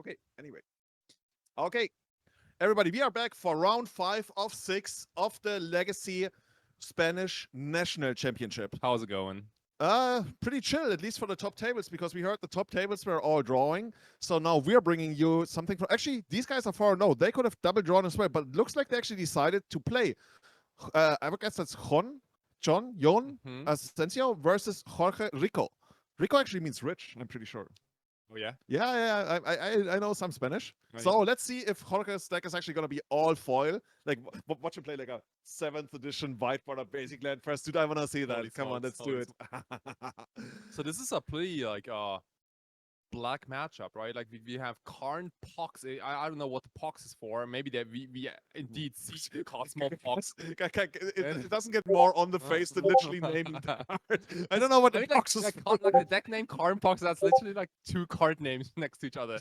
Okay, anyway. Okay, everybody, we are back for round 5 of 6 of the Legacy Spanish National Championship. How's it going? Pretty chill, at least for the top tables, because we heard the top tables were all drawing. So now we're bringing you something from. Actually, these guys are 4-0. They could have double drawn as well, but it looks like they actually decided to play. I would guess that's Jon, Hmm. Asensio versus Jorge Rico. Rico actually means rich, I'm pretty sure. Oh yeah. Yeah, I know some Spanish. Right. So let's see if Jorge's deck is actually gonna be all foil. Like, watch him play like a 7th edition whiteboard basic land first. Dude, I wanna see that. Holy Come on, smokes, let's do holy it. So this is a pretty like black matchup, right? Like we have Karn Pox. I don't know what the Pox is for. Maybe that we indeed see the Cosmo Pox. It doesn't get more on the face than literally naming the card. I don't know what the Pox is for. like the deck name Karn Pox. That's literally like 2 card names next to each other.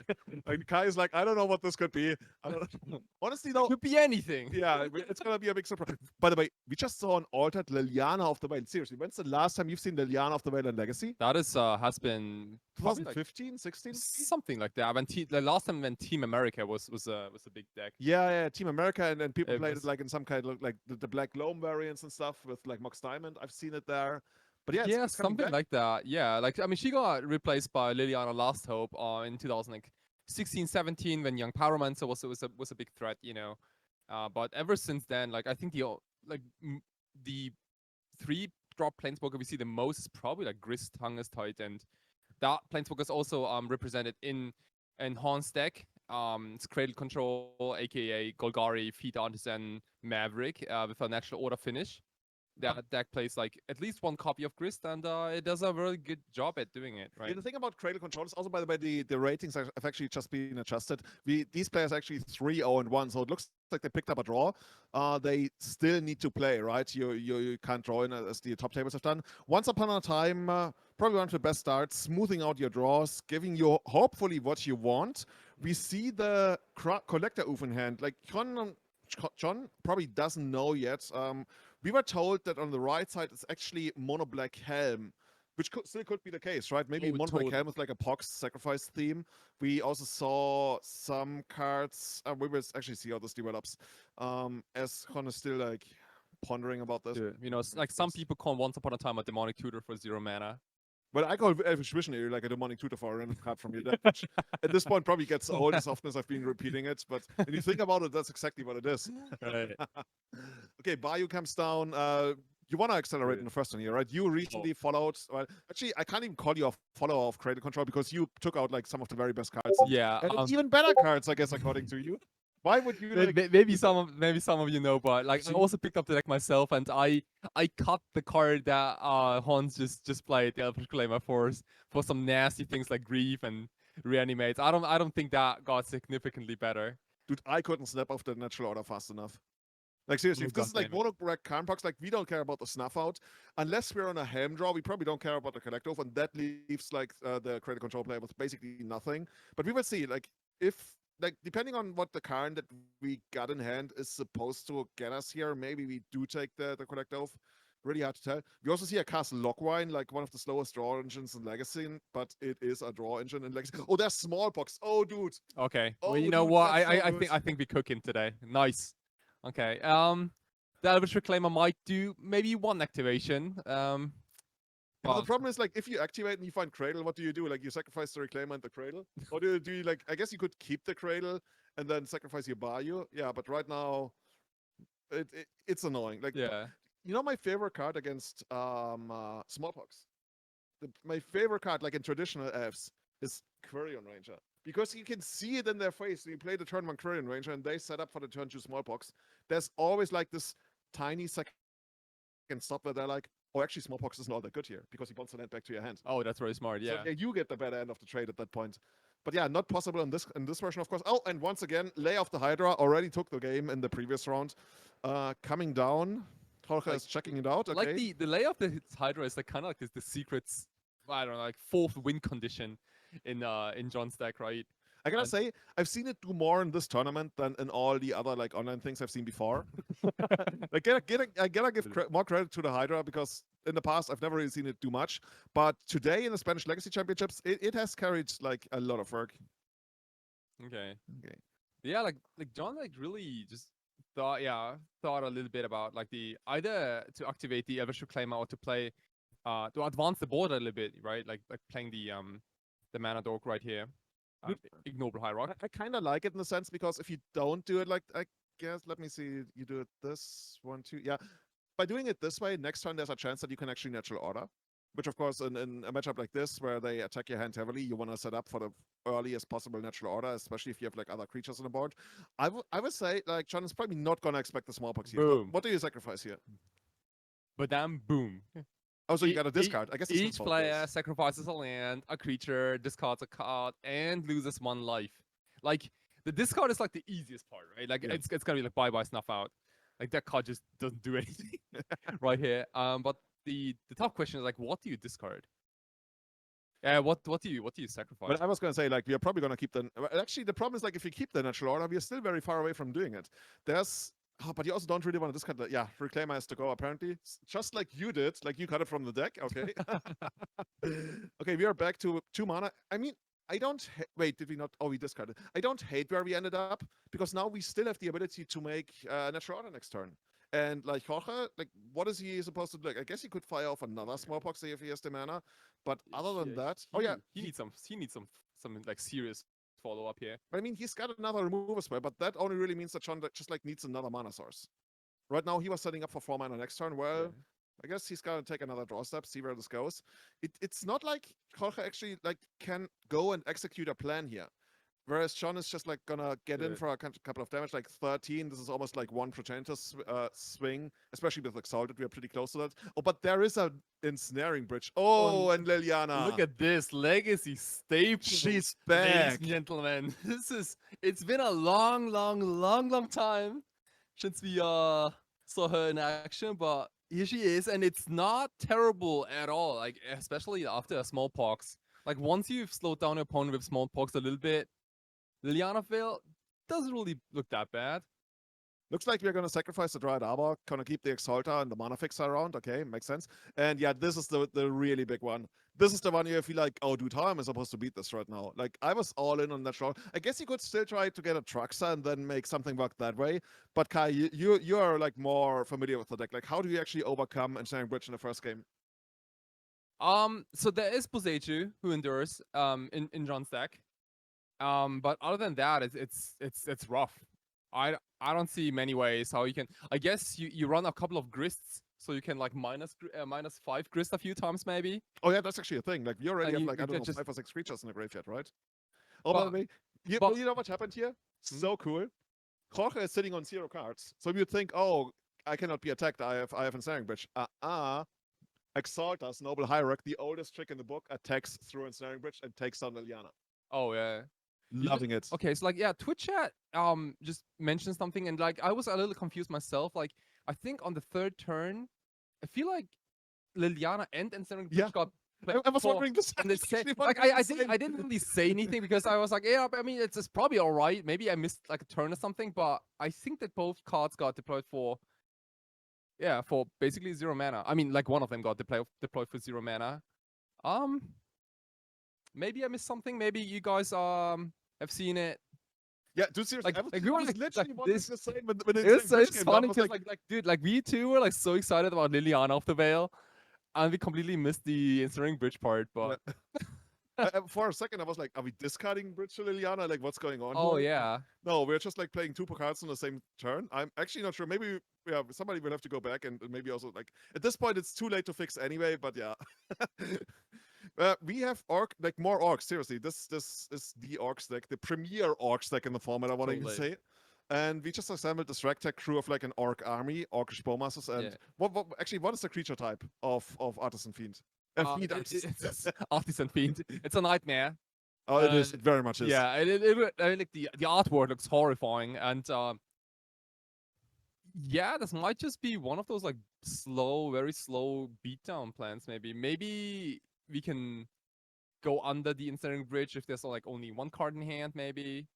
Like Kai is like, I don't know what this could be. I don't know. Honestly, though, Could be anything. yeah, it's gonna be a big surprise. By the way, we just saw an altered Liliana of the Veil. Seriously, when's the last time you've seen Liliana of the Veil in Legacy? That is has been probably, like, 2015, 16? something like that. When the last time when Team America was a big deck. Yeah, Team America, and then people It played was- it like in some kind of like the Black Loam variants and stuff with like Mox Diamond. I've seen it there. But yeah, Yeah, it's coming something back. like that. Yeah, like I mean, she got replaced by Liliana Last Hope in 2016, 17 when Young Pyromancer was a big threat, you know. But ever since then, like I think the 3-drop planeswalker we see the most is probably like Grist, Hungus Tide, and that planeswalker is also represented in Horn's deck. It's Cradle Control, aka Golgari, Feed Artisan, Maverick, with a natural order finish. That deck plays like at least 1 copy of Grist, and it does a very good job at doing it, Yeah, right? the thing about Cradle Control is also, by the way, the ratings have actually just been adjusted. These players actually 3-0-1, so it looks like they picked up a draw. They still need to play, right? You can't draw in as the top tables have done. Once upon a time, probably one of the best starts, smoothing out your draws, giving you hopefully what you want. We see the collector oof in hand. Like John probably doesn't know yet. We were told that on the right side it's actually mono black helm, which still could be the case, right? Maybe mono black helm with like a Pox sacrifice theme. We also saw some cards. We will actually see how this develops. As Con is still like pondering about this. You know, like some people call Once Upon a Time a demonic tutor for 0 mana. But I call Elvish Visionary like a demonic tutor for a random card from your deck, which at this point probably gets old as often as I've been repeating it. But when you think about it, that's exactly what it is. Right. Okay, Bayou comes down. You want to accelerate in the first one here, right? You recently followed. Well, actually, I can't even call you a follower of Cradle Control because you took out like some of the very best cards. Yeah, and even better cards, I guess, according to you. Why would you like? maybe some of you know, but like I also picked up the deck myself, and I cut the card that Hans just played, the Elfish Claimer for some nasty things like Grief and Reanimates. I don't think that got significantly better. Dude, I couldn't snap off the natural order fast enough. Like seriously, if this is like mono black Karn Pox, like we don't care about the snuff out. Unless we're on a ham draw, we probably don't care about the collective, and that leaves like the Cradle Control player with basically nothing. But we will see, like, if like depending on what the Karn that we got in hand is supposed to get us here, maybe we do take the collective. Really hard to tell. We also see a Castle Lockwine, like one of the slowest draw engines in Legacy, but it is a draw engine in Legacy. Oh, there's Smallpox. Oh, dude. Okay. Oh, Well, you know dude, what? so I think we cooking today. Nice. Okay. The Elvish Reclaimer might do maybe 1 activation. But the problem is, like, if you activate and you find Cradle, what do you do? Like, you sacrifice the Reclaimer and the Cradle? Or do you like, I guess you could keep the Cradle and then sacrifice your Bayou. Yeah, but right now, it's annoying. Like, yeah. You know my favorite card against Smallpox? My favorite card, like in traditional Fs, is Quirion Ranger. Because you can see it in their face. You play the turn 1 Quirion Ranger and they set up for the turn 2 Smallpox. There's always like this tiny second stop where they're like, oh, actually, Smallpox isn't all that good here because he wants to land back to your hand. Oh, that's very smart. Yeah. So you get the better end of the trade at that point. But yeah, not possible in this version, of course. Oh, and once again, Lay of the Hydra already took the game in the previous round. Coming down, Jorge is checking it out. Okay. Like the Lay of the Hydra is like kind of like the secrets. I don't know, like 4th win condition in John's deck, right? I gotta say, I've seen it do more in this tournament than in all the other like online things I've seen before. Like, I gotta give more credit to the Hydra because in the past I've never really seen it do much. But today in the Spanish Legacy Championships, it has carried like a lot of work. Okay. Okay. Yeah, like John like really just thought a little bit about like the either to activate the Ever Claimer or to play to advance the board a little bit, right? Like playing the mana dork right here. Look, Ignoble High Rock. I kind of like it in the sense because if you don't do it like, I guess, let me see, you do it this one, two, yeah. By doing it this way, next turn there's a chance that you can actually natural order, which of course in a matchup like this where they attack your hand heavily, you want to set up for the earliest possible natural order, especially if you have like other creatures on the board. I would say like John is probably not gonna expect the smallpox here. Boom. What do you sacrifice here? But then boom. Oh, so you got a discard. I guess it's Each player sacrifices a land, a creature, discards a card, and loses 1 life. Like the discard is like the easiest part, right? Like Yeah. it's gonna be like bye snuff out. Like that card just doesn't do anything right here. But the tough question is like, what do you discard? Yeah, what do you sacrifice? But I was going to say, like, we are probably going to keep the. Actually, the problem is, like, if you keep the natural order, we are still very far away from doing it. There's. Oh, but you also don't really want to discard the. Yeah, Reclaimer has to go, apparently. Just like you did. Like, you cut it from the deck. Okay. Okay, we are back to 2 mana. I mean, I don't. Wait, did we not? Oh, we discarded. I don't hate where we ended up because now we still have the ability to make natural order next turn. And like Jorge, like what is he supposed to do? Like, I guess he could fire off another smallpox if he has the mana. But other than that, oh yeah, he needs some like serious follow up here. I mean, he's got another removal spell, but that only really means that John just like needs another mana source. Right now, he was setting up for 4 mana next turn. Well, Yeah. I guess he's gonna take another draw step, see where this goes. It's not like Jorge actually like can go and execute a plan here. Whereas John is just like gonna get in for a couple of damage, like 13. This is almost like 1 Progenitor swing, especially with Exalted. We are pretty close to that. Oh, but there is a ensnaring bridge. Oh, and Liliana. Look at this legacy staple. She's ladies back. and gentlemen. It's been a long time since we saw her in action, but here she is, and it's not terrible at all. Like especially after a smallpox. Like once you've slowed down your opponent with smallpox a little bit, Liliana Veil doesn't really look that bad. Looks like we're going to sacrifice the Dryad Arbor, going to keep the Exalter and the Mana Fixer around. Okay, makes sense. And yeah, this is the really big one. This is the one you feel like, oh, dude, how am I supposed to beat this right now? Like, I was all in on that shot. I guess you could still try to get a Truxa and then make something work that way. But Kai, you are like more familiar with the deck. Like, how do you actually overcome Ensnaring Bridge in the first game? So there is Boseiju who endures in John's deck. But other than that, it's rough. I don't see many ways how you can. I guess you run a couple of grists, so you can like -5 grist a few times maybe. Oh yeah, that's actually a thing. Like we already have like I don't know just 5 or 6 creatures in the graveyard, right? Oh, by the way, you know what happened here? So cool. Jorge is sitting on 0 cards, so you'd think, oh, I cannot be attacked. I have Ensnaring Bridge. Exaltas, Noble Hierarch, the oldest trick in the book, attacks through Ensnaring Bridge and takes down Liliana. Oh yeah. Loving it. Okay, so like yeah, Twitch chat just mentioned something, and like I was a little confused myself. Like I think on the 3rd turn, I feel like Liliana and Ensnaring Bridge got. I was wondering this. Like I didn't really say anything because I was like, yeah, I mean it's probably all right. Maybe I missed like a turn or something, but I think that both cards got deployed for basically 0 mana. I mean, like one of them got deployed for 0 mana. Maybe I missed something. Maybe you guys have seen it. Yeah, dude, seriously, we were literally like this. The same when It's funny because like dude, like we two were like so excited about Liliana of the Veil, and we completely missed the Ensnaring Bridge part. But for a second, I was like, are we discarding Bridge to Liliana? Like, what's going on? Oh here? yeah. No, we're just like playing 2 cards on the same turn. I'm actually not sure. Maybe somebody will have to go back and maybe also like at this point it's too late to fix anyway. But yeah. We have more orcs. Seriously, this is the orcs deck, the premier orcs deck in the format. I want to even say, and we just assembled this ragtag crew of like an orc army, orcish bowmasters. And what is the creature type of Artisan Fiend? It's Artisan Fiend. It's a nightmare. Oh, it is. It very much is. Yeah, I mean, like the artwork looks horrifying, and yeah, this might just be one of those like very slow beatdown plans. Maybe we can go under the Ensnaring Bridge if there's like only 1 card in hand, maybe.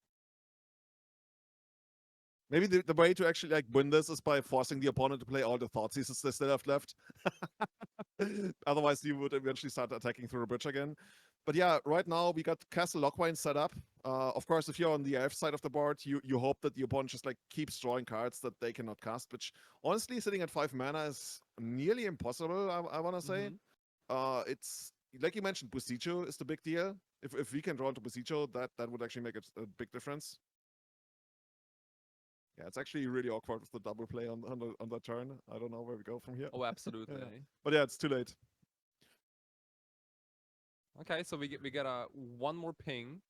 Maybe the way to actually like win this is by forcing the opponent to play all the Thoughtseize they still have left. Otherwise, you would eventually start attacking through a bridge again. But yeah, right now we got Castle Lockwine set up. Of course, if you're on the AF side of the board, you hope that the opponent just like keeps drawing cards that they cannot cast, which honestly, sitting at 5 mana is nearly impossible, I want to say. It's like you mentioned, Busicho is the big deal. If we can draw into Busicho, that would actually make a big difference. Yeah, it's actually really awkward with the double play on the turn. I don't know where we go from here. Oh, absolutely. Yeah. But yeah, it's too late. Okay, so we get a one more ping.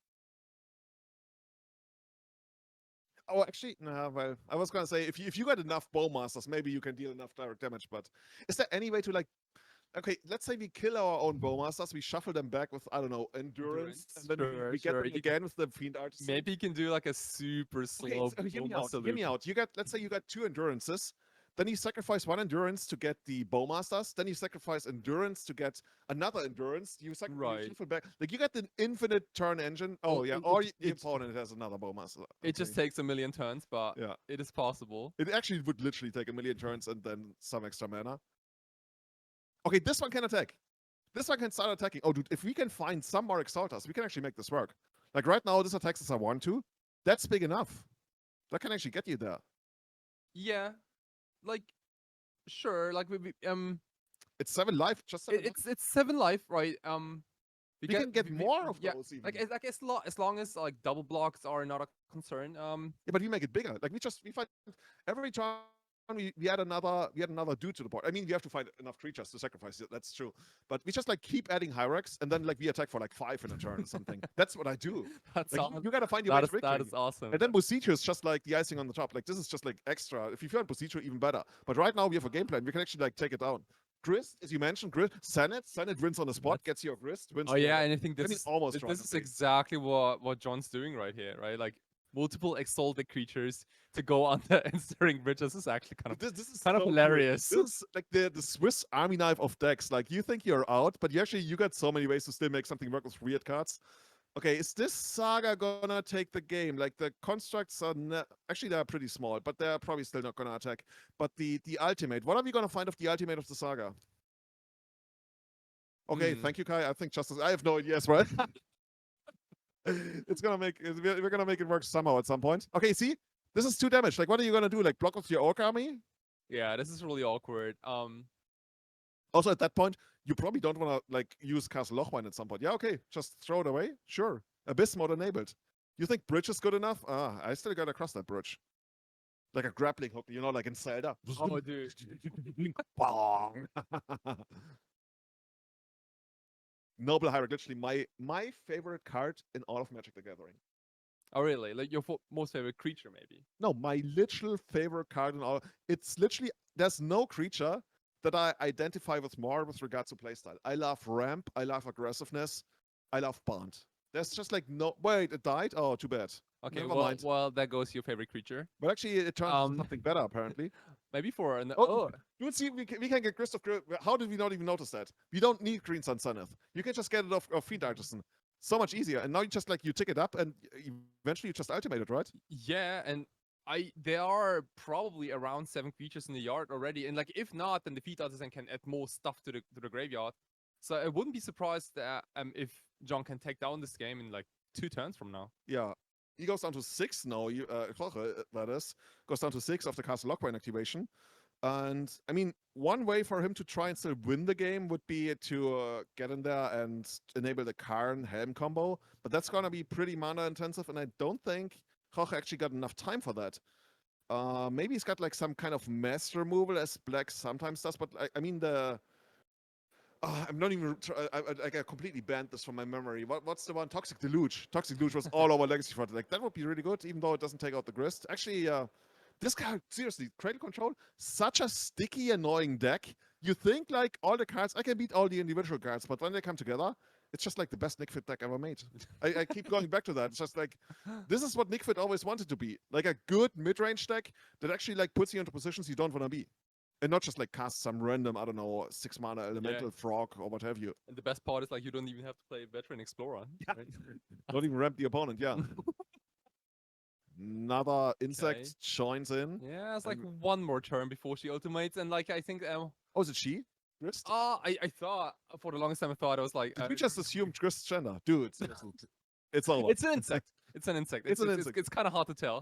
Oh, actually, no. Well, I was gonna say if you got enough Bowmasters, maybe you can deal enough direct damage. But is there any way to like? Okay, let's say we kill our own Bowmasters, we shuffle them back with I don't know endurance, and then we get them again with the Fiend Artisan. Maybe you can do like a super slow. Okay, so hear me out. Let's say you got 2 endurances. Then you sacrifice 1 endurance to get the Bowmasters. Then you sacrifice endurance to get another endurance. You sacrifice shuffle back. Like you get an infinite turn engine. Oh yeah, or the opponent has another Bowmaster. Okay. It just takes a million turns, but yeah, it is possible. It actually would literally take a million turns and then some extra mana. Okay, this one can attack. This one can start attacking. Oh, dude, if we can find some more Exalters, we can actually make this work. Like right now, this attacks as I want to. That's big enough. That can actually get you there. Yeah. Like, sure, like it's 7 life, just 7 it's 7 life, right? We can get more of those even. Like as long as like double blocks are not a concern. Yeah, but we make it bigger. Like we find every time we add another dude to the board. I mean, we have to find enough creatures to sacrifice it. That's true. But we just like keep adding Hyrax, and then like we attack for like 5 in a turn or something. That's what I do. That's like, awesome. You gotta find your way to victory. That is awesome. And then Busicho is just like the icing on the top. Like this is just like extra. If you find Busicho, even better. But right now we have a game plan. We can actually like take it down. Grist, as you mentioned, Grist, Senate wins on the spot, gets your Grist, wins. Oh yeah, and I think this is is exactly what John's doing right here, right? Like multiple exalted creatures to go on the answering bridges is actually kind of this is kind of hilarious. This is like the Swiss Army knife of decks. Like you think you're out, but you got so many ways to still make something work with weird cards. Okay, is this Saga gonna take the game? Like the constructs are actually they're pretty small, but they're probably still not gonna attack. But the ultimate, what are we gonna find of the ultimate of the Saga? Okay, thank you, Kai. I think Justice. I have no idea as well. We're gonna make it work somehow at some point. Okay, see, this is 2 damage. Like, what are you gonna do? Like block with your Orc army? Yeah, this is really awkward. Also, at that point, you probably don't want to like use Castle Lochwine at some point. Yeah, okay, just throw it away. Sure, Abyss mode enabled. You think bridge is good enough? I still gotta cross that bridge, like a grappling hook. You know, like in Zelda. Oh, dude. Bong. Noble Hierarch, literally my favorite card in all of Magic the Gathering. Oh really? Like your most favorite creature, maybe? No, my literal favorite card in all. It's literally there's no creature that I identify with more with regards to playstyle. I love ramp, I love aggressiveness, I love bond. There's just like no wait, it died? Oh, too bad. Okay, well that goes your favorite creature. But actually it turns into something better apparently. Maybe for an you see we can get Grist of how did we not even notice that? We don't need Green Sun Zenith. You can just get it off Fiend Artisan. So much easier. And now you just like you tick it up and eventually you just ultimate it, right? Yeah, and there are probably around 7 creatures in the yard already, and like if not, then the Fiend Artisan can add more stuff to the graveyard. So I wouldn't be surprised that if John can take down this game in like 2 turns from now. Yeah, he goes down to 6 now. Jorge, that is, goes down to 6 after Castle Lockwine activation. And I mean, one way for him to try and still win the game would be to get in there and enable the Karn Helm combo, but that's gonna be pretty mana intensive, and I don't think Jorge actually got enough time for that. Maybe he's got like some kind of mass removal as Black sometimes does, but I mean I'm not even. I completely banned this from my memory. What's the one? Toxic Deluge. Toxic Deluge was all over Legacy Frontier. Like that would be really good, even though it doesn't take out the Grist. Actually, this guy seriously, Cradle Control, such a sticky, annoying deck. You think like all the cards, I can beat all the individual cards, but when they come together, it's just like the best Nick Fit deck ever made. I keep going back to that. It's just like this is what Nick Fit always wanted to be, like a good mid-range deck that actually like puts you into positions you don't want to be. And not just like cast some random, I don't know, 6 mana elemental frog or what have you. And the best part is like you don't even have to play Veteran Explorer. Yeah. Right? Don't even ramp the opponent, yeah. Another insect Okay. joins in. Yeah, it's like And one more turn before she ultimates, and like I think oh, is it she? Grist? I thought for the longest time I thought it was like Did we just assume Grist's gender? Dude, seriously. It's over. it's an insect. It's an insect. It's an insect. It's kind of hard to tell.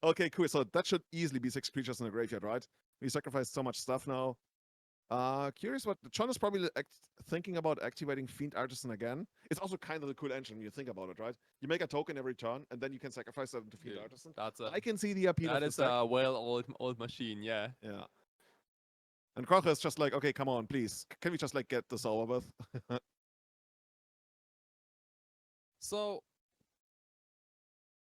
Okay, cool. So that should easily be 6 creatures in the graveyard, right? We sacrificed so much stuff now. Curious what John is probably thinking about activating Fiend Artisan again. It's also kind of a cool engine when you think about it, right? You make a token every turn, and then you can sacrifice that into Fiend Dude, Artisan. that's I can see the appeal of that this is deck. a well old machine. Yeah. Yeah. And Jorge is just like, okay, come on, please. Can we just like get this over with? So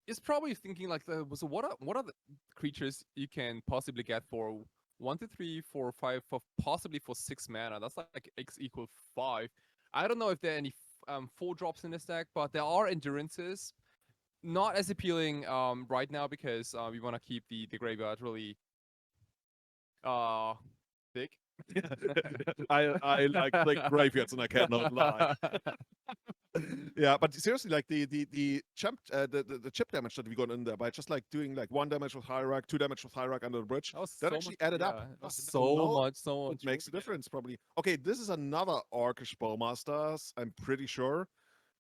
it's probably thinking like so what are the creatures you can possibly get for 1, 2, 3, 4, 5 for possibly for 6 mana? That's like X equal 5. I don't know if there are any 4 drops in this deck, but there are endurances. Not as appealing right now because we want to keep the graveyard really big. I like graveyards and I cannot lie. Yeah, but seriously, like the chip the chip damage that we got in there by just like doing like 1 damage with Hierarch, 2 damage with Hierarch under the bridge, that So actually much, added up. yeah, Oh, so now much. it makes a yeah. difference probably. Okay, this is another Orcish Bowmasters, I'm pretty sure,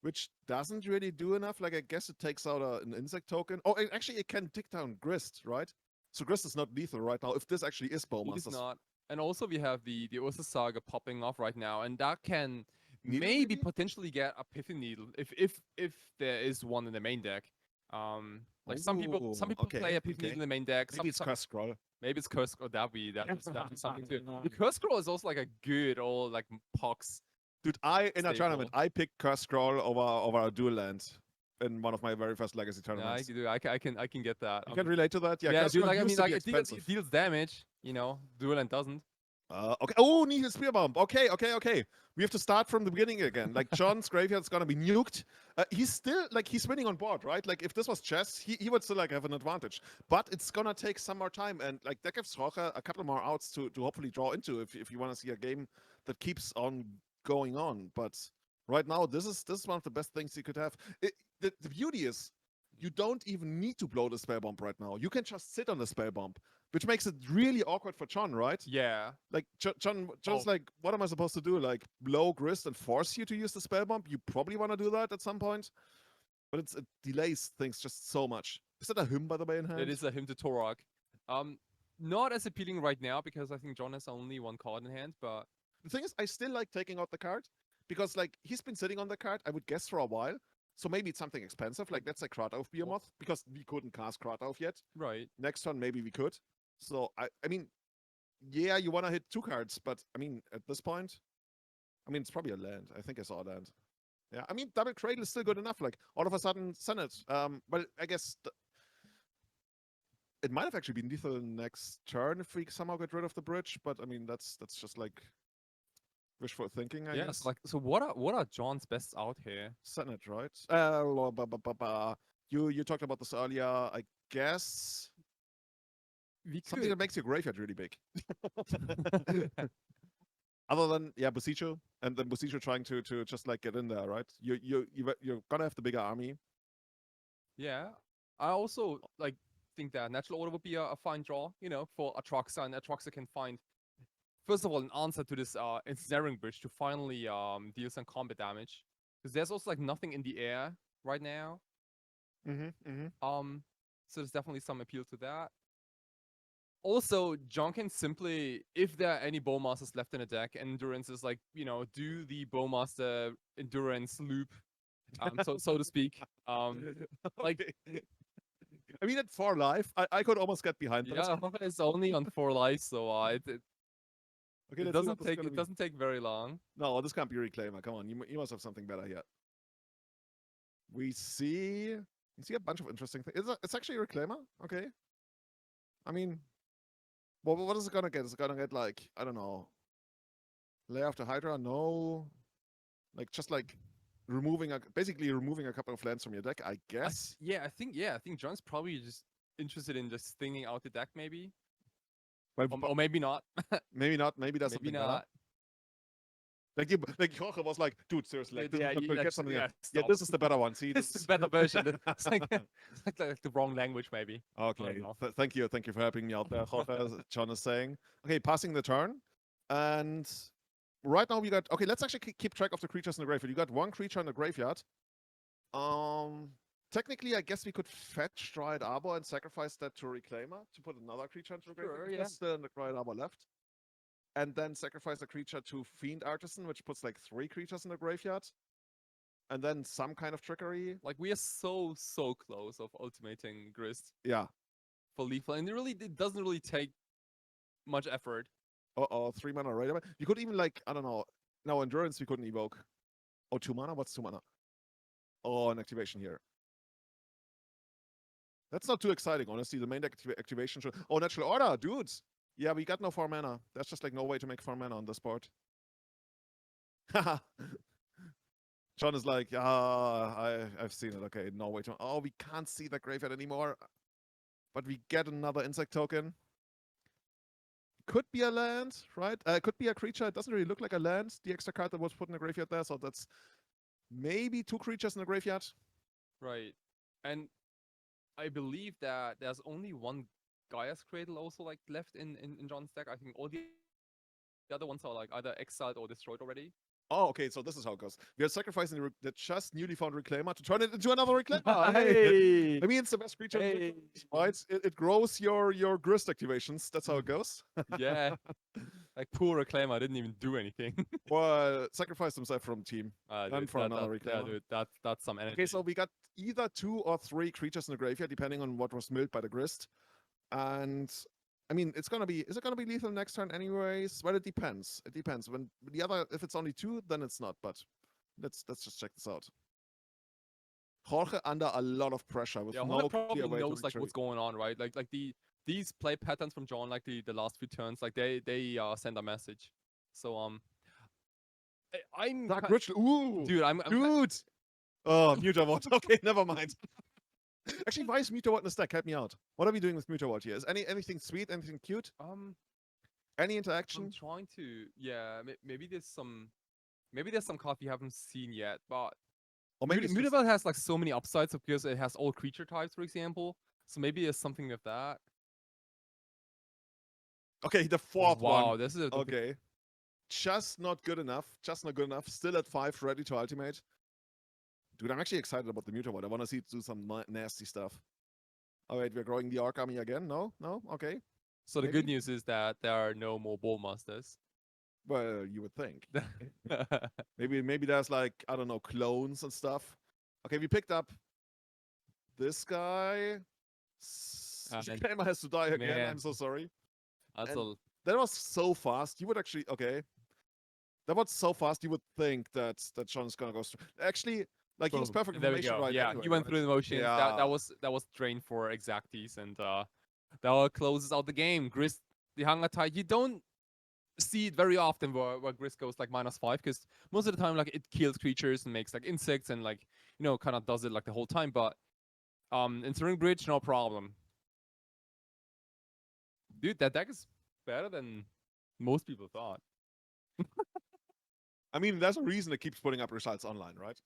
which doesn't really do enough. Like I guess it takes out an insect token. Oh, and actually it can take down Grist, right? So Grist is not lethal right now. If this actually is It is Bowmasters, not. And also we have the Ursa Saga popping off right now, and that can Needle maybe maybe. potentially get a Pithing Needle if there is one in the main deck. Like some people Okay, play a Pithing okay. Needle in the main deck. Maybe it's Curse Scroll. Maybe it's Curse or that'd be something too. The Curse Scroll is also like a good old like Pox Dude, in a tournament, staple. I picked Curse Scroll over a dual land in one of my very first Legacy Yeah, tournaments. I can get that. You can relate to that? Yeah, Yeah, Curse dude. Scroll Like I used mean, to like be it expensive. deals damage. Dual and doesn't. Okay. Oh, need a spear bump. Okay. We have to start from the beginning again. Like John's graveyard's gonna be nuked. He's still like he's winning on board, right? Like if this was chess, he would still like have an advantage. But it's gonna take some more time, and like that gives Jorge a couple more outs to hopefully draw into if you want to see a game that keeps on going on. But right now, this is one of the best things you could have. The beauty is you don't even need to blow the spell bomb right now. You can just sit on the spell bomb, which makes it really awkward for John, right? Yeah. Like John's like, what am I supposed to do? Like blow Grist and force you to use the spell bomb? You probably want to do that at some point, but it delays things just so much. Is that a hymn, by the way, in hand? It is a hymn to Torag. Not as appealing right now because I think John has only 1 card in hand, but The thing is, I still like taking out the card because like he's been sitting on the card, I would guess, for a while. So maybe it's something expensive, like let's say Cradle Behemoth, because we couldn't cast Cradle yet. right. Next turn maybe we could. So I mean, yeah, you want to hit 2 cards, but I mean at this point, I mean it's probably a land. I think I saw a land. Yeah, I mean double Cradle is still good enough. Like all of a sudden, Senate. Well, I guess it might have actually been lethal next turn if we somehow get rid of the bridge. But I mean that's just like wishful thinking, I Yes. guess. Like so, what are John's bests out here? Senate, right? You talked about this earlier. I guess We something that could. makes your graveyard really big. Other than Busicho, and then Busicho trying to just like get in there, right? You're gonna have the bigger army. Yeah. I also like think that natural order would be a fine draw, for Atraxa, and Atraxa can find first of all an answer to this ensnaring bridge to finally deal some combat damage. Because there's also like nothing in the air right now. So there's definitely some appeal to that. Also, John can simply, if there are any Bowmasters left in the deck, Endurance is like, do the Bowmaster Endurance loop, so to speak. Like, I mean, at 4 life, I could almost get behind that. yeah, Jorge is only on 4 lives, so it Okay, let's see what doesn't this is take gonna it be. doesn't take very long. No, this can't be Reclaimer. Come on, you must have something better here. We see a bunch of interesting things. It's actually a Reclaimer. Okay. I mean, what is it gonna get? Is it gonna get like, I don't know, Lair of the Hydra? No. Like just like basically removing a couple of lands from your deck, I guess. I think John's probably just interested in just thinning out the deck, maybe, Well, or maybe not. maybe not. Maybe that's Maybe something better. not. like Jorge was like, dude, seriously, like, this Yeah, is not you good. like, Get something. yeah, Yeah, stop. this is the better one. See, It's this the better version. It's like like the wrong language, maybe. I Okay, don't know. thank you for helping me out there, Jorge. As John is saying. Okay, passing the turn, and right now we got. Okay, let's actually keep track of the creatures in the graveyard. You got one creature in the graveyard. Um, Technically, I guess we could fetch Dryad Arbor and sacrifice that to Reclaimer to put another creature into the graveyard. Sure, If yeah. there's still in the Dryad Arbor left, and then sacrifice a creature to Fiend Artisan, which puts like 3 creatures in the graveyard, and then some kind of trickery. Like we are so close of ultimating Grist Yeah. for lethal, and it doesn't really take much effort. 3 mana radar. You could even like, I don't know. No, Endurance we couldn't evoke. Oh, 2 mana? What's 2 mana? Oh, an activation here. That's not too exciting, honestly. The main activation should. Oh, Natural Order, dudes. Yeah, we got no 4 mana. There's just like no way to make 4 mana on this board. Haha. John is like, I've seen it. Okay, no way to. Oh, we can't see the graveyard anymore. But we get another insect token. Could be a land, right? Could be a creature. It doesn't really look like a land, the extra card that was put in the graveyard there. So that's maybe 2 creatures in the graveyard. Right. And I believe that there's only one Gaia's Cradle also like left in John's deck. I think all the other ones are like either exiled or destroyed already. Oh, okay, so this is how it goes. We are sacrificing the just newly found Reclaimer to turn it into another Reclaimer. Hey! I mean, it's the best creature, Hey! right? It grows your Grist activations. That's how it goes. Yeah. Like poor Reclaimer didn't even do anything. Well, sacrifice himself from team. Then Dude, for another Reclaimer. yeah, dude, that's some energy. Okay, so we got either 2 or 3 creatures in the graveyard, depending on what was milled by the Grist. And I mean, is it gonna be lethal next turn anyways? Well, it depends. It depends. When the other, if it's only 2, then it's not. But let's just check this out. Jorge under a lot of pressure with Yeah, no Jorge clear probably way to knows like what's going on, right? Like these play patterns from John, like the last few turns, like they send a message. So I'm Dark Ritual. Ooh, dude, I'm dude. Oh, Mutaward. Okay, never mind. Actually, why is Mutaward in the stack? Help me out. What are we doing with Mutaward here? Is anything sweet? Anything cute? Any interaction? I'm trying to, yeah, maybe there's some card we haven't seen yet, but Or maybe Mutavault has like so many upsides because it has all creature types, for example. So maybe there's something with that. Okay, the 4th one. Wow, this is okay. Just not good enough. Just not good enough. Still at 5, ready to ultimate. Dude, I'm actually excited about the Mutaward. I want to see it do some nasty stuff. Oh wait, we're growing the Arc Army again? No? Okay. So the good news is that there are no more Ball Masters. Well, you would think. maybe there's like, I don't know, clones and stuff. Okay, we picked up this guy. Claimer has to die again. Man. I'm so sorry. That was so fast. You would actually That was so fast. You would think that Sean's gonna go straight. Actually, like he was perfect there we information go. right. Yeah, anyway, he went right? through the motions. Yeah. That was trained for exacties, and that closes out the game. Grist, the Hunger Tide. You don't see it very often where Grist goes like -5 because most of the time like it kills creatures and makes like insects and like kind of does it like the whole time. But in Turing Bridge, no problem. Dude, that deck is better than most people thought. I mean, there's a reason it keeps putting up results online, right?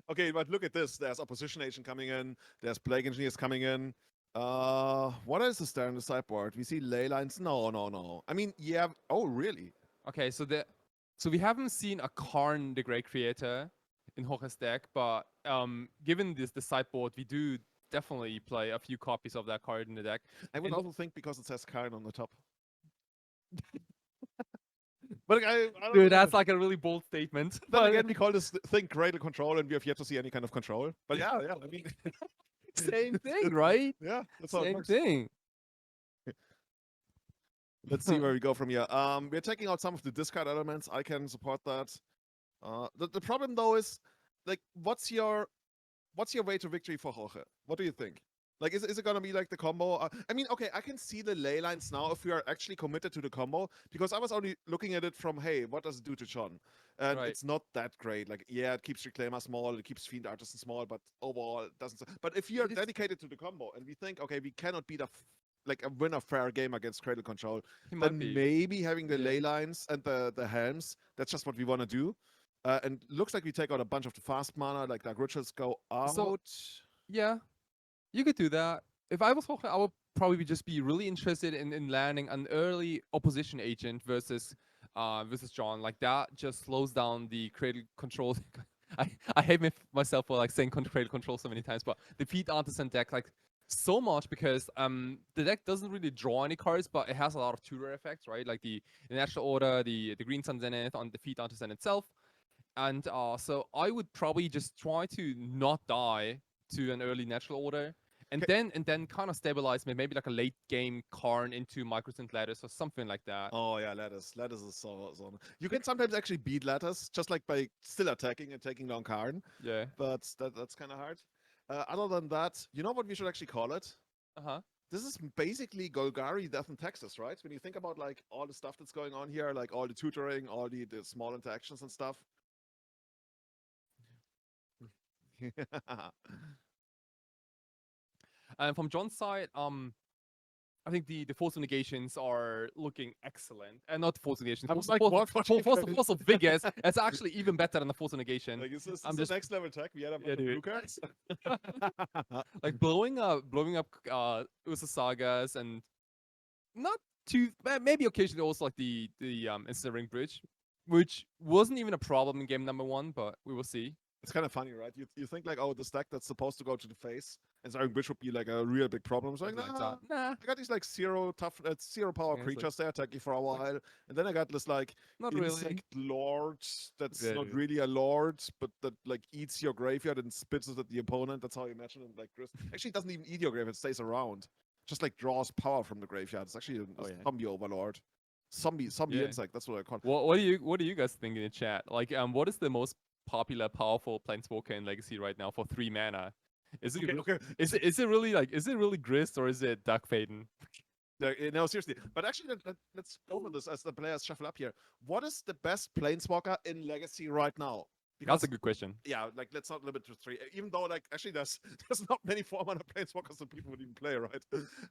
Okay, but look at this. There's Opposition Agent coming in. There's Plague Engineers coming in. What else is there on the sideboard? We see ley lines. No. I mean, yeah. Oh, really? Okay, so we haven't seen a Karn the Great Creator in Jorge's deck, but given the sideboard, we do definitely play a few copies of that card in the deck. I would also think because it says Karn on the top. But I don't Dude, know. that's like a really bold statement. Then again, we call this thing Cradle control, and we have yet to see any kind of control. But yeah. I mean, same thing, right? Yeah, that's how it Same works. thing. Let's see where we go from here. We're taking out some of the discard elements. I can support that. The problem though is, like, what's your way to victory for Jorge? What do you think? Like, is it gonna be like the combo? I mean, okay, I can see the ley lines now if we are actually committed to the combo, because I was only looking at it from, hey, what does it do to John? And Right. it's not that great. Like, yeah, it keeps Reclaimer small, it keeps Fiend Artisan small, but overall it doesn't. But if you're dedicated to the combo and we think, okay, we cannot beat a like win a fair game against Cradle Control, He might then be. maybe having the Yeah. ley lines and the helms, that's just what we want to do. And looks like we take out a bunch of the fast mana, like the rituals go out. So yeah, you could do that. If I was Jorge, I would probably just be really interested in landing an early opposition agent versus John. Like that just slows down the cradle control. I hate myself for like saying cradle control so many times, but the feed artisan deck like so much because the deck doesn't really draw any cards, but it has a lot of tutor effects, right? Like the natural order, the Green Sun Zenith on the feed artisan itself. And so I would probably just try to not die to an early natural order, and Okay. then kind of stabilize maybe like a late game Karn into Microsynth Lattice or something like that. Oh yeah, lattice is so. You can sometimes actually beat lattice just like by still attacking and taking down Karn, Yeah. but that's kind of hard. Other than that, you know what we should actually call it? Uh-huh. This is basically Golgari Death in Texas, right? When you think about like all the stuff that's going on here, like all the tutoring, all the small interactions and stuff. And from John's side, I think the force negations are looking excellent, and not force negations. I was like, what? Force of Vigors. It's actually even better than the force negation. Like, is this I'm the just next level tech? We had a bunch yeah, of blue dude. cards. Like blowing up Ursa Sagas, and not too maybe occasionally also like the Instant Ring Bridge, which wasn't even a problem in game number 1, but we will see. It's kind of funny, right? You think like, oh, the stack that's supposed to go to the face and Siren Bridge would be like a real big problem. So like, nah, Nah, I got these like zero power Yeah, it's creatures there attacking for a while, and then I got this like not really. insect lord that's Yeah, not dude. really a lord, but that like eats your graveyard and spits it at the opponent. That's how you imagine it. Like actually, it doesn't even eat your graveyard; it stays around. Just like draws power from the graveyard. It's actually a zombie overlord. Zombie Yeah. insect. That's what I call it. What do you guys think in the chat? Like what is the most popular powerful planeswalker in Legacy right now for 3 mana? Is it Okay. is it really like is it really Grist or is it Duck Faden? No, seriously. But actually, let's go over this as the players shuffle up here. What is the best planeswalker in Legacy right now? That's a good question. Yeah, like let's not limit to 3. Even though like actually there's not many 4-mana planeswalkers that people would even play, right?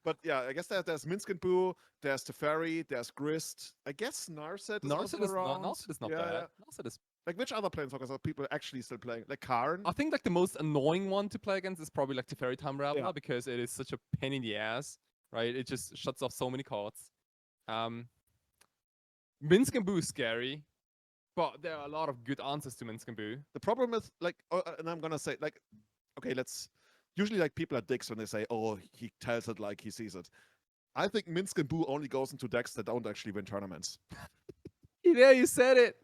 But yeah, I guess there's Minsc and Boo, there's Teferi, there's Grist. I guess Narset is also around. Narset is not Yeah, bad. yeah. Narset is. Like which other planeswalkers are people actually still playing? Like Karn? I think like the most annoying one to play against is probably like Teferi Time Raveler Yeah. because it is such a pain in the ass, right? It just shuts off so many cards. Minsc and Boo is scary, but there are a lot of good answers to Minsc and Boo. The problem is like, and I'm gonna say like, okay, let's. Usually, like people are dicks when they say, "Oh, he tells it like he sees it." I think Minsc and Boo only goes into decks that don't actually win tournaments. Yeah, you said it.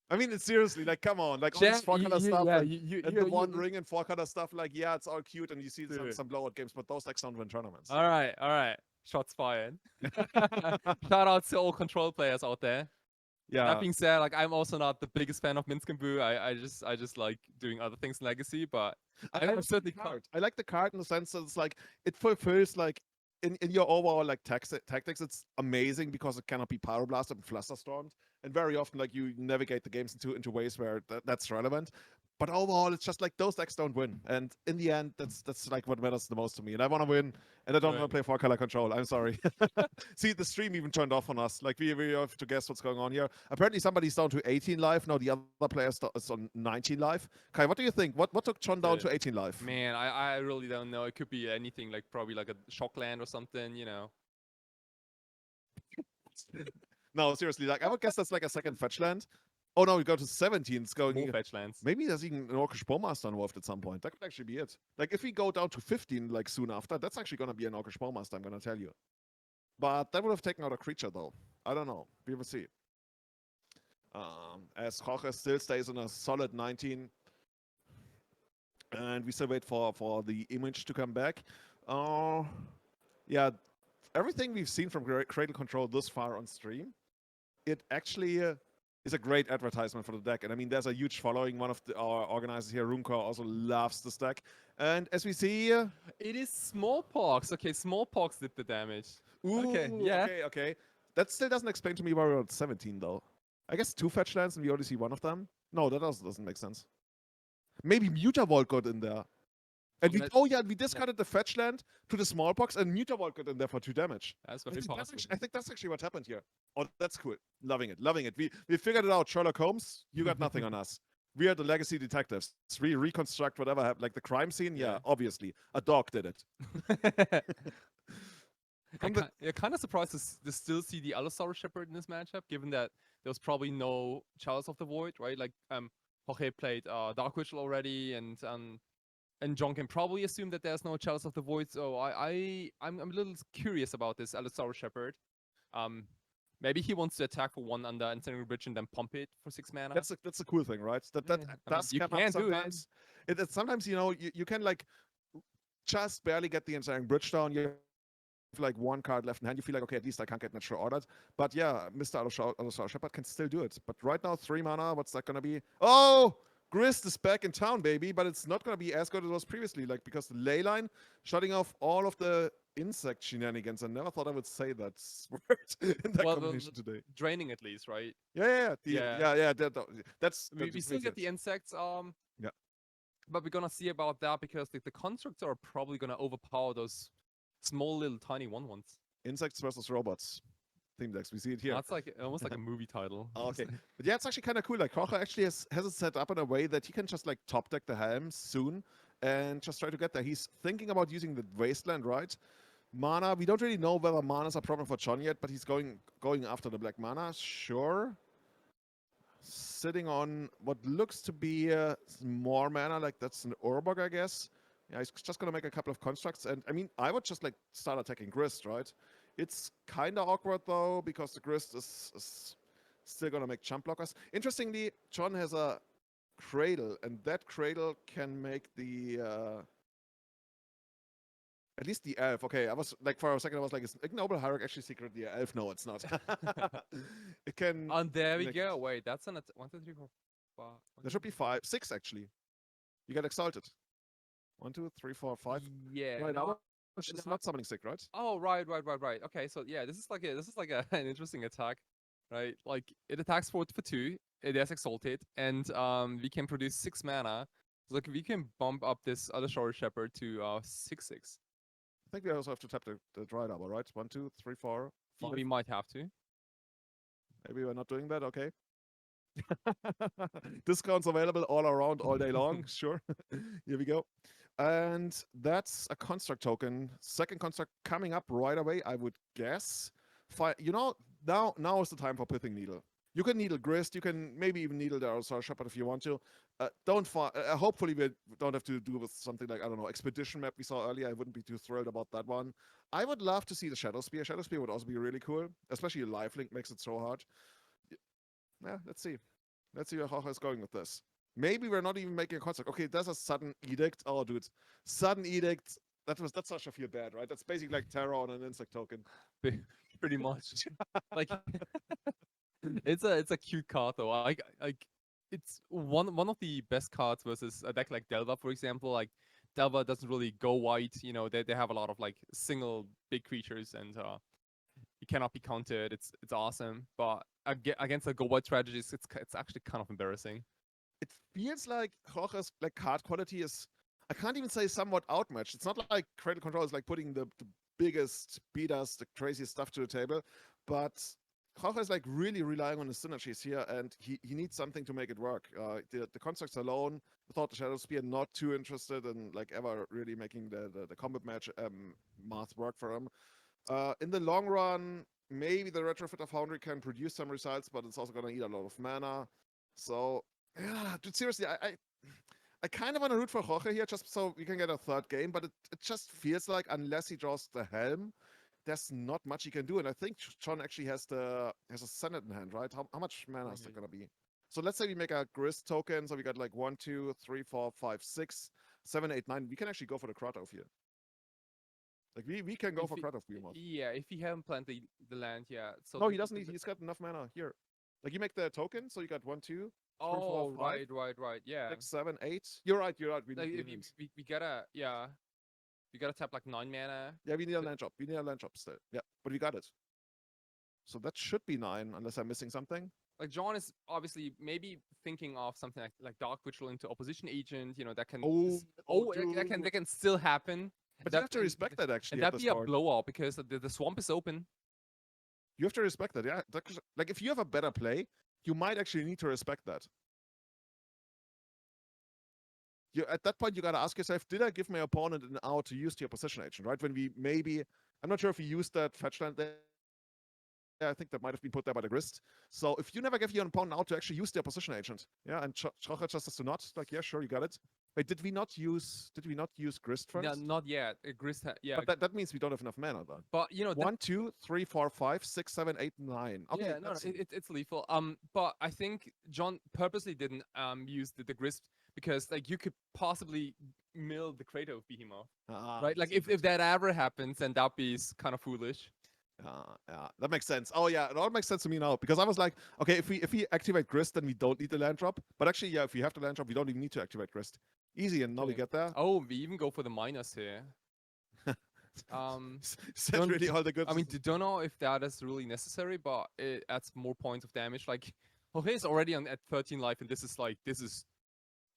I mean, it's seriously like, come on, like all this 4-color stuff, yeah, and the One Ring and 4-color stuff. Like, yeah, it's all cute, and you see some blowout games, but those decks don't win tournaments. All right. Shots fired. Shout out to all control players out there. Yeah. That being said, like I'm also not the biggest fan of Minsc and Boo. I just like doing other things in Legacy, but I'm certainly card. I like the card in the sense that it's like it fulfills like in your overall like tactics, it's amazing because it cannot be pyroblasted and flusterstormed, and very often like you navigate the games into ways where that's relevant. But overall, it's just like those decks don't win, and in the end, that's like what matters the most to me. And I want to win, and I don't want to play 4-color control. I'm sorry. See, the stream even turned off on us. Like we have to guess what's going on here. Apparently, somebody's down to 18 live. Now the other player is on 19 live. Kai, what do you think? What took John down to 18 live? Man, I really don't know. It could be anything, like probably like a Shockland or something, you know. No, seriously, like I would guess that's like a second fetch land. Oh no, we go to 17. It's going more fetch lands. Maybe there's even an Orcish Bowmaster involved at some point. That could actually be it. Like if we go down to 15 like soon after, that's actually gonna be an Orcish Bowmaster, I'm gonna tell you. But that would have taken out a creature though. I don't know. We will see. As Jorge still stays on a solid 19. And we still wait for the image to come back. Yeah, everything we've seen from Cradle Control this far on stream, it actually is a great advertisement for the deck. And I mean, there's a huge following. One of our organizers here, Rico, also loves this deck. And as we see... it is Smallpox. Okay, Smallpox did the damage. Ooh, okay, yeah. Okay. That still doesn't explain to me why we're at 17, though. I guess 2 fetch lands and we only see one of them? No, that also doesn't make sense. Maybe Mutavault got in there. And we discarded the fetch land to the smallpox, and Mutavault got in there for 2 damage. That's very possible. I think that's actually what happened here. Oh, that's cool. Loving it, loving it. We figured it out. Sherlock Holmes, you got nothing on us. We are the legacy detectives. We reconstruct whatever happened, like the crime scene. Yeah, obviously, a dog did it. I'm kind of surprised to still see the Allosaurus Shepherd in this matchup, given that there was probably no Chalice of the Void, right? Like Jorge played Dark Ritual already, and John can probably assume that there's no Chalice of the Void. So I'm a little curious about this Allosaurus Shepherd. Maybe he wants to attack for 1 under Ensnaring Bridge and then pump it for 6 mana. That's a cool thing, right? That does come up sometimes. Sometimes you can like just barely get the Ensnaring Bridge down. You like 1 card left in hand, you feel like, okay, at least I can't get natural ordered. But yeah, Mr. Allosaurus Shepherd can still do it. But right now, 3 mana, what's that gonna be? Oh, Grist is back in town, baby, but it's not gonna be as good as it was previously, like, because the ley line shutting off all of the insect shenanigans. I never thought I would say that word in that combination today. Draining at least, right? Yeah. That's we still get the insects. Yeah. But we're gonna see about that because the constructs are probably gonna overpower those small little tiny 1/1s. Insects versus robots. Theme decks. We see it here. That's like almost like a movie title. Okay. But yeah, it's actually kind of cool. Like Jorge actually has it set up in a way that he can just like top deck the helm soon and just try to get there. He's thinking about using the wasteland, right? Mana. We don't really know whether mana is a problem for John yet, but he's going after the black mana. Sure. Sitting on what looks to be more mana, like that's an Urbog, I guess. Yeah, he's just going to make a couple of constructs. And I mean, I would just like start attacking Grist, right? It's kind of awkward though, because the Grist is still going to make chump blockers. Interestingly, John has a Cradle, and that Cradle can make the... at least the elf. Okay, I was like, for a second, I was like, is Ignoble Hierarch actually secretly the elf? No, it's not. It can... And there we go. Wait, that's an... 1, 2, 3, 4, 5... There should be 5. 6, actually. You get exalted. 1, 2, 3, 4, 5. Yeah. Right now, it's not summoning sick, right? Oh, right. Okay, so yeah, this is like an interesting attack, right? Like it attacks for 2, it is exalted, and we can produce 6 mana. So like we can bump up this Allosaurus Shepherd to 6/6. I think we also have to tap the dry double, right? 1, 2, 3, 4, 5. We might have to. Maybe we're not doing that. Okay. Discounts available all around, all day long. Sure. Here we go. And that's a construct token. Second construct coming up right away, I would guess. You know, now is the time for Pithing Needle. You can needle Grist. You can maybe even needle the Allosaurus Shepherd if you want to. Hopefully we don't have to do with something like, I don't know, Expedition map we saw earlier. I wouldn't be too thrilled about that one. I would love to see the Shadow Spear. Shadow Spear would also be really cool, especially a lifelink makes it so hard. Yeah, let's see. Let's see where Jorge is going with this. Maybe we're not even making a construct. Okay, there's a sudden edict. Oh, dude, sudden edict. That's such a feel bad, right? That's basically like terror on an insect token. Pretty much. Like, it's a cute card though. Like it's one of the best cards versus a deck like Delva, for example. Like Delva doesn't really go white. You know, they have a lot of like single big creatures, and it cannot be countered. It's awesome, but against the go white strategies, it's actually kind of embarrassing. It feels like Jorge's like card quality is, I can't even say somewhat outmatched. It's not like Cradle Control is like putting the biggest beaters, the craziest stuff to the table, but Jorge is like really relying on the synergies here, and he needs something to make it work. The constructs alone, without the Shadow Spear, not too interested in like ever really making the combat match math work for him. In the long run, maybe the Retrofitter Foundry can produce some results, but it's also going to eat a lot of mana. So, yeah, dude, seriously, I kind of want to root for Jorge here just so we can get a third game, but it just feels like unless he draws the Helm, there's not much he can do. And I think John actually has a Senate in hand, right? How much mana is there going to be? So let's say we make a Grist token. So we got like 1, 2, 3, 4, 5, 6, 7, 8, 9. We can actually go for the Cradle here. Like we can go for Cradle Behemoth. Yeah, if he haven't planted the land, yeah. So no, he doesn't need. He's got enough mana here. Like you make the token, so you got 1, 2, 3, 4, 5, right. Yeah. 6, 7, 8. You're right. We gotta we gotta tap like 9 mana. Yeah, we need a land drop. We need a land drop still. Yeah, but we got it. So that should be 9, unless I'm missing something. like John is obviously maybe thinking of something like Dark Ritual into Opposition Agent, that can that can still happen. But you have to respect that actually and at that'd this be a point. blowout because the swamp is open. You have to respect that, yeah. Like if you have a better play, you might actually need to respect that. At that point, you gotta ask yourself, did I give my opponent an hour to use the opposition agent, right? When we maybe, I'm not sure if we used that fetch land there. I think that might have been put there by the Grist. So if you never give your opponent out to actually use the opposition agent, yeah, and Jorge just has to not, like, yeah, sure, you got it. Wait, did we not use Grist first? No, not yet. Grist, yeah. But that means we don't have enough mana then. But 1, 2, 3, 4, 5, 6, 7, 8, 9. Okay, yeah, no, it's lethal. But I think John purposely didn't use the Grist because like you could possibly mill the Cradle of Behemoth, right? Like if that ever happens, then that'd be kind of foolish. Yeah, that makes sense. Oh yeah, it all makes sense to me now because I was like, okay, if we activate Grist, then we don't need the land drop. But actually, yeah, if we have the land drop, we don't even need to activate Grist. Easy, and now we get there. Oh, we even go for the minus here. Is that really all the good? I mean, don't know if that is really necessary, but it adds more points of damage. Like, Jorge is already at 13 life, and this is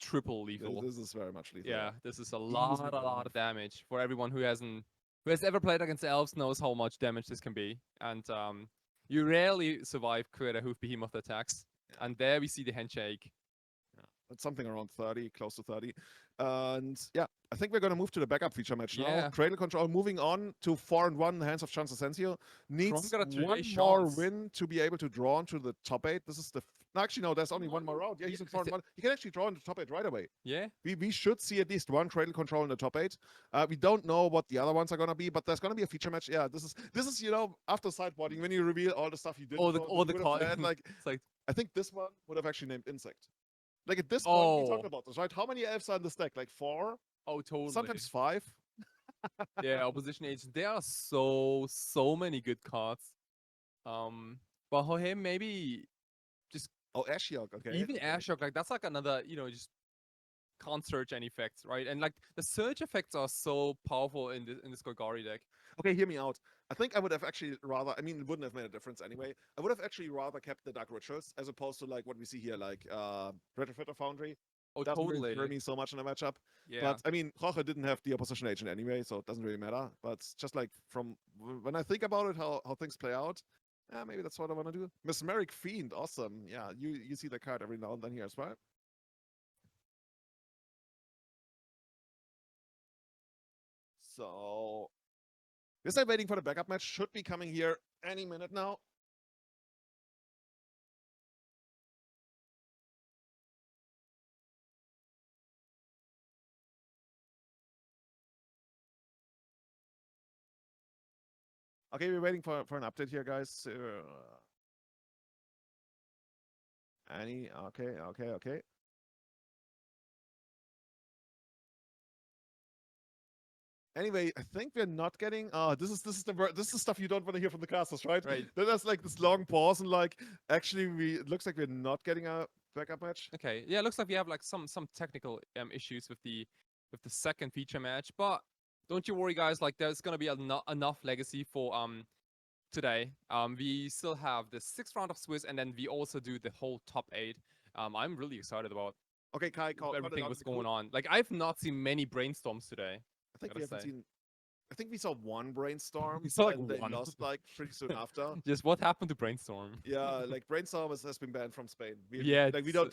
triple lethal. This is very much lethal. Yeah, this is a lot of damage for everyone who has ever played against elves knows how much damage this can be. And you rarely survive Cradle Hoof Behemoth attacks. Yeah. And there we see the handshake. Yeah, that's something around 30, close to 30. And yeah, I think we're going to move to the backup feature match now. Cradle Control moving on to 4-1 in the hands of Chance Asensio. Needs one more win to be able to draw into the top 8. This is the... No, actually, no, there's only one more round. Yeah, he's in 4-1. He can actually draw into the top 8 right away. Yeah. We should see at least one Cradle Control in the top 8. We don't know what the other ones are going to be, but there's going to be a feature match. Yeah, this is after sideboarding, when you reveal all the stuff you did. All the cards. Like, I think this one would have actually named Insect. Like at this point, we talked about this, right? How many elves are in this deck? Like 4? Oh, totally. Sometimes 5. Yeah, opposition agents. There are so many good cards. But Jorge maybe just Ashiok, okay. Even Ashiok, like that's like another, just can't search any effects, right? And like the search effects are so powerful in this Golgari deck. Okay, hear me out. I think I would have actually rather, I mean, it wouldn't have made a difference anyway. I would have actually rather kept the Dark Rituals as opposed to like what we see here, like Retrofitter Foundry. Oh, doesn't totally. really hurt me so much in a matchup. Yeah. But I mean, Jorge didn't have the opposition agent anyway, so it doesn't really matter. But just like from when I think about it, how things play out, maybe that's what I want to do. Mesmeric Fiend, awesome. Yeah, you see the card every now and then here as well. So, we're still waiting for the backup match. Should be coming here any minute now. Okay, we're waiting for an update here, guys. Okay. Anyway, I think we're not getting. This is the stuff you don't want to hear from the casters, right? Right. Then there's like this long pause and like actually it looks like we're not getting a backup match. Okay. Yeah, it looks like we have like some technical issues with the second feature match, but don't you worry, guys. Like there's gonna be enough legacy for today. We still have the 6th round of Swiss, and then we also do the whole top 8. I'm really excited about. Okay, Kai, everything was going on. Like I've not seen many brainstorms today. I think we haven't seen. I think we saw one brainstorm. We saw like and one. They lost like pretty soon after. Just what happened to brainstorm? Yeah, like brainstorm has been banned from Spain. We don't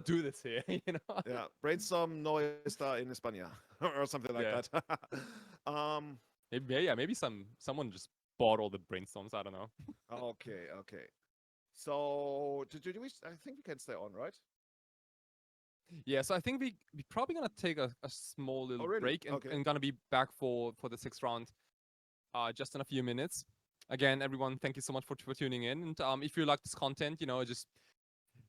do this here, you know. Yeah, brainstorm no está en España or something like that. Maybe someone just bought all the brainstorms. I don't know. Okay. So do we? I think we can stay on, right? Yeah, so I think we probably gonna take a small little break and gonna be back for the 6th round just in a few minutes. Again, everyone, thank you so much for tuning in. And if you like this content, just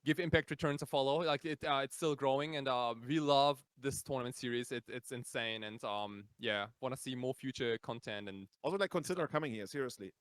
give Impact Returns a follow. Like it's still growing, and we love this tournament series. It's insane, and want to see more future content. And also like consider coming here seriously.